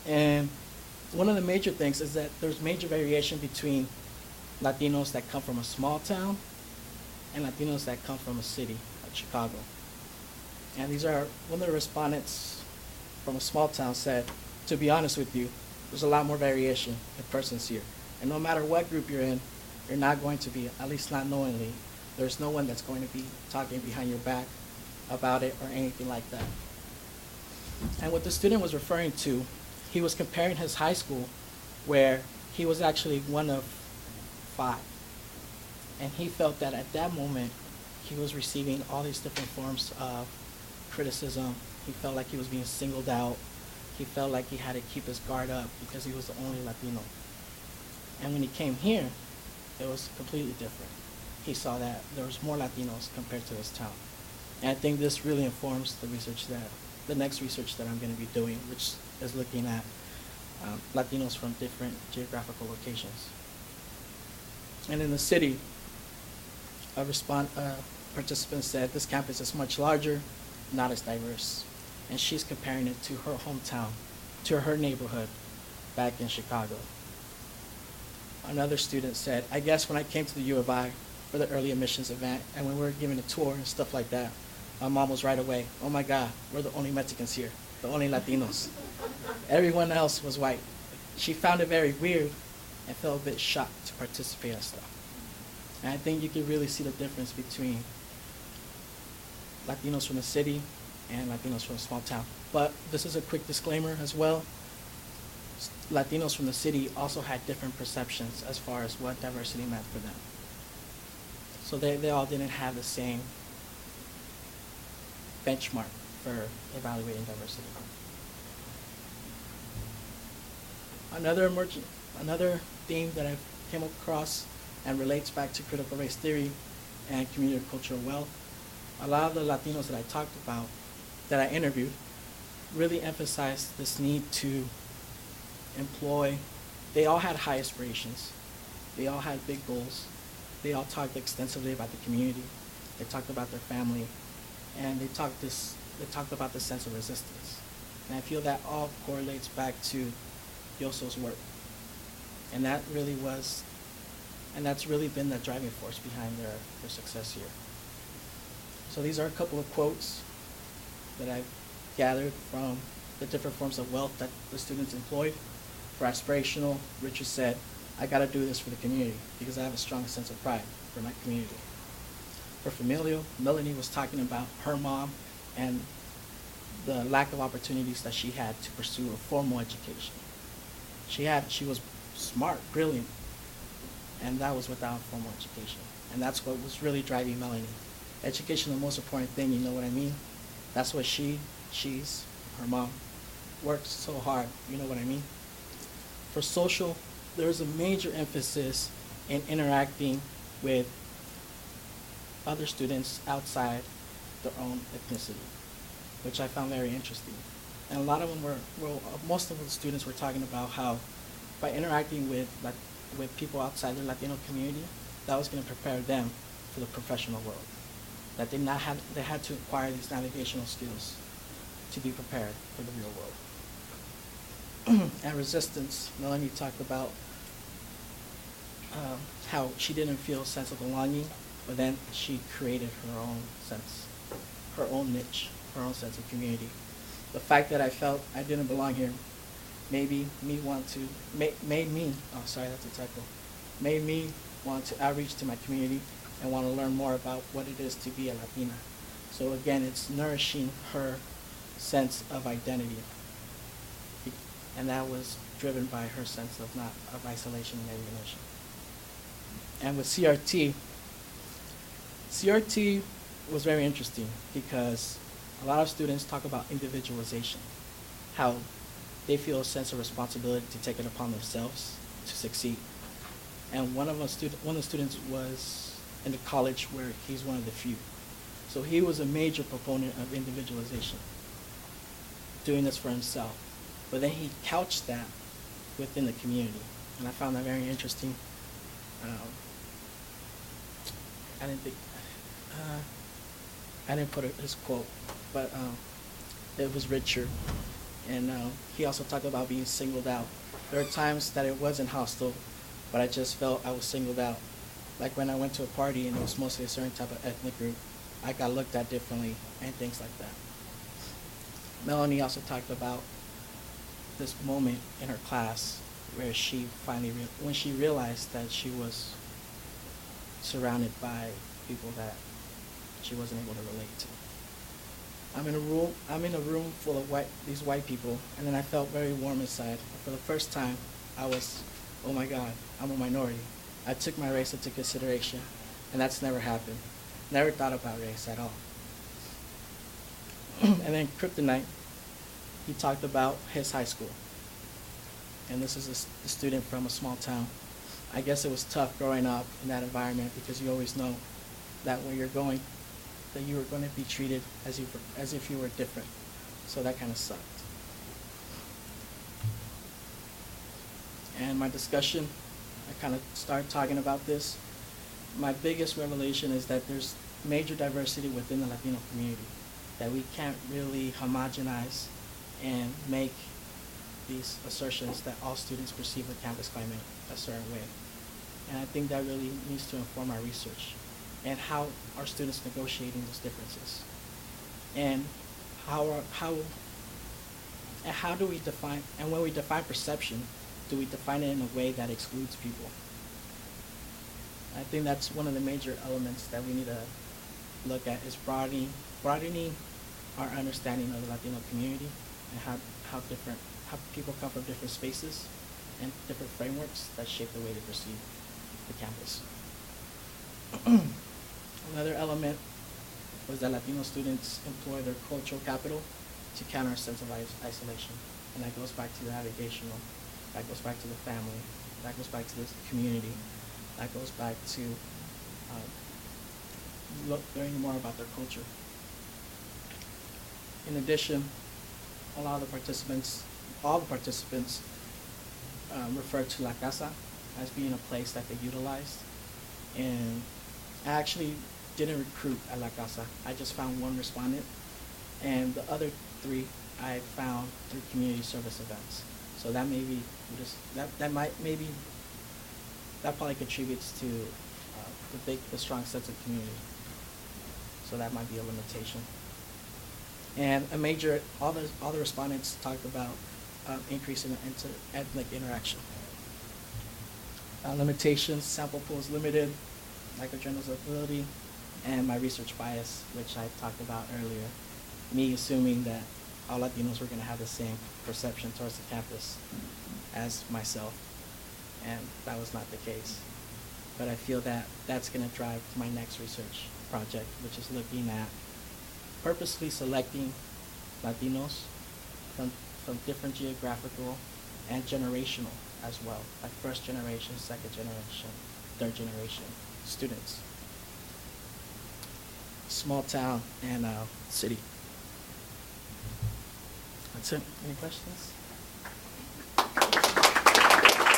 And one of the major things is that there's major variation between Latinos that come from a small town and Latinos that come from a city like Chicago. And these are, one of the respondents from a small town said, to be honest with you, there's a lot more variation in persons here. And no matter what group you're in, you're not going to be, at least not knowingly, there's no one that's going to be talking behind your back about it or anything like that. And what the student was referring to, he was comparing his high school where he was actually one of 5. And he felt that at that moment, he was receiving all these different forms of criticism. He felt like he was being singled out. He felt like he had to keep his guard up because he was the only Latino. And when he came here, it was completely different. He saw that there was more Latinos compared to his town. And I think this really informs the next research that I'm going to be doing, which is looking at Latinos from different geographical locations. And in the city, a participant said this campus is much larger, not as diverse. And she's comparing it to her hometown, to her neighborhood back in Chicago. Another student said, I guess when I came to the U of I for the early admissions event and when we were giving a tour and stuff like that, my mom was right away, oh my God, we're the only Mexicans here, the only Latinos. Everyone else was white. She found it very weird and felt a bit shocked to participate in stuff. And I think you can really see the difference between Latinos from the city and Latinos from a small town. But this is a quick disclaimer as well. Latinos from the city also had different perceptions as far as what diversity meant for them. So they all didn't have the same benchmark for evaluating diversity. Another theme that I've came across and relates back to critical race theory and community cultural wealth. A lot of the Latinos that I talked about, that I interviewed, really emphasized this need to employ. They all had high aspirations. They all had big goals. They all talked extensively about the community. They talked about their family, and they talked about the sense of resistance. And I feel that all correlates back to Yoso's work. And that's really been the driving force behind their success here. So these are a couple of quotes that I've gathered from the different forms of wealth that the students employed. For aspirational, Richard said, I gotta do this for the community because I have a strong sense of pride for my community. For familial, Melanie was talking about her mom and the lack of opportunities that she had to pursue a formal education. She was smart, brilliant, and that was without formal education. And that's what was really driving Melanie. Education is the most important thing, you know what I mean? That's what her mom, worked so hard, you know what I mean? For social, there's a major emphasis in interacting with other students outside their own ethnicity, which I found very interesting. And a lot of them most of the students were talking about how by interacting with people outside their Latino community, that was going to prepare them for the professional world. That they had to acquire these navigational skills to be prepared for the real world. And resistance, Melanie talked about how she didn't feel a sense of belonging, but then she created her own sense, her own niche, her own sense of community. The fact that I felt I didn't belong here made me want to outreach to my community and want to learn more about what it is to be a Latina. So again, it's nourishing her sense of identity. And that was driven by her sense of isolation and alienation. And with CRT was very interesting because a lot of students talk about individualization, how they feel a sense of responsibility to take it upon themselves to succeed. And one of the students was in the college where he's one of the few. So he was a major proponent of individualization, doing this for himself. But then he couched that within the community. And I found that very interesting. I didn't put his quote, but it was Richard. And he also talked about being singled out. There are times that it wasn't hostile, but I just felt I was singled out. Like when I went to a party and it was mostly a certain type of ethnic group, I got looked at differently and things like that. Melanie also talked about this moment in her class where she finally, when she realized that she was surrounded by people that she wasn't able to relate to. I'm in a room full of these white people, and then I felt very warm inside. For the first time, I was, oh my God, I'm a minority. I took my race into consideration, and that's never happened. Never thought about race at all. And then Kryptonite, he talked about his high school. And this is a student from a small town. I guess it was tough growing up in that environment because you always know that where you're going, that you were going to be treated as if you were different. So that kind of sucked. And my discussion, I kind of started talking about this. My biggest revelation is that there's major diversity within the Latino community, that we can't really homogenize and make these assertions that all students perceive the campus climate a certain way. And I think that really needs to inform our research and how are students negotiating those differences. And how do we define, and when we define perception, do we define it in a way that excludes people? I think that's one of the major elements that we need to look at is broadening our understanding of the Latino community and how people come from different spaces and different frameworks that shape the way they perceive the campus. Another element was that Latino students employ their cultural capital to counter a sense of isolation. And that goes back to the navigational, that goes back to the family, that goes back to the community, that goes back to learning more about their culture. In addition, all the participants referred to La Casa as being a place that they utilized. And I actually didn't recruit at La Casa. I just found one respondent, and the other three I found through community service events. So that maybe that probably contributes to the strong sense of community. So that might be a limitation. And all the respondents talked about increasing ethnic interaction. Limitations, sample pool is limited, lack of generalizability, and my research bias, which I talked about earlier. Me assuming that all Latinos were going to have the same perception towards the campus as myself, and that was not the case. But I feel that that's going to drive my next research project, which is looking at purposely selecting Latinos from different geographical and generational as well, like first generation, second generation, third generation students. Small town and city. That's it. Any questions?